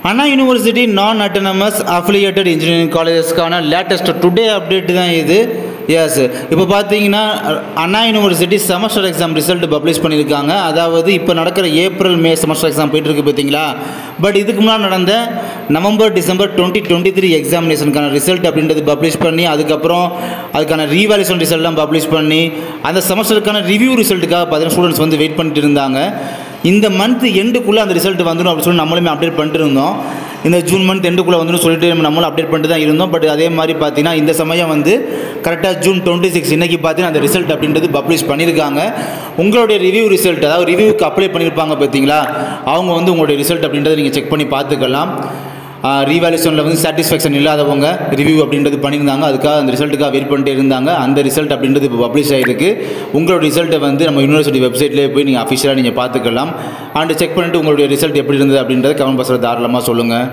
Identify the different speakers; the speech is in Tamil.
Speaker 1: அண்ணா university non autonomous affiliated engineering காலேஜஸ்க்கான லேட்டஸ்ட் டுடே அப்டேட் தான் இது. எஸ், இப்போ பார்த்தீங்கன்னா Anna university semester exam result publish பண்ணியிருக்காங்க. அதாவது இப்போ நடக்கிற ஏப்ரல் மே செமஸ்டர் எக்ஸாம் போயிட்டுருக்கு பார்த்தீங்களா. பட் இதுக்கு முன்னாடி நடந்த நவம்பர் டிசம்பர் 2023 எக்ஸாமினேஷனுக்கான ரிசல்ட் அப்படின்றது பப்ளிஷ் பண்ணி அதுக்கான ரீவேல்யூஷன் ரிசல்ட்லாம் பப்ளிஷ் பண்ணி அந்த செமஸ்டருக்கான ரிவ்யூ ரிசல்ட்டுக்காக பார்த்தீங்கன்னா ஸ்டூடெண்ட்ஸ் வந்து வெயிட் பண்ணிட்டு இருந்தாங்க. இந்த மந்த் எண்டுக்குள்ளே அந்த ரிசல்ட் வந்துடும் அப்படின்னு சொல்லி நம்மளுமே அப்டேட் பண்ணிட்டு இருந்தோம். இந்த ஜூன் மந்த் எண்டுக்குள்ளே வந்துடும் சொல்லிட்டு நம்மளும் அப்டேட் பண்ணிட்டு தான் இருந்தோம். பட் அதே மாதிரி பார்த்தீங்கன்னா இந்த சமயம் வந்து கரெக்டாக ஜூன் 26 இன்றைக்கி பார்த்தீங்கன்னா அந்த ரிசல்ட் அப்படின்றது பப்ளிஷ் பண்ணியிருக்காங்க. உங்களுடைய ரிவ்யூ ரிசல்ட், அதாவது ரிவ்யூக்கு அப்ளை பண்ணியிருப்பாங்க பார்த்தீங்களா, அவங்க வந்து உங்களுடைய ரிசல்ட் அப்படின்றத நீங்கள் செக் பண்ணி பார்த்துக்கலாம். ரீவேல்யூஷனில் வந்து சாட்டிஸ்ஃபேக்ஷன் இல்லாதவங்க ரிவ்யூ அப்படின்றது பண்ணியிருந்தாங்க. அதுக்காக அந்த ரிசல்ட்டுக்காக வெயிட் பண்ணிட்டு இருந்தாங்க. அந்த ரிசல்ட் அப்படின்றது இப்போ பப்ளிஷ் ஆகிருக்கு. உங்களோட ரிசல்ட்டை வந்து நம்ம யூனிவர்சிட்டி வெப்சைட்லேயே போய் நீங்கள் அஃபிஷியலாக நீங்கள் பார்த்துக்கலாம். அண்ட் செக் பண்ணிவிட்டு உங்களுடைய ரிசல்ட் எப்படி இருந்தது அப்படின்றத கமெண்ட் பாக்ஸில் தாராளமாக சொல்லுங்கள்.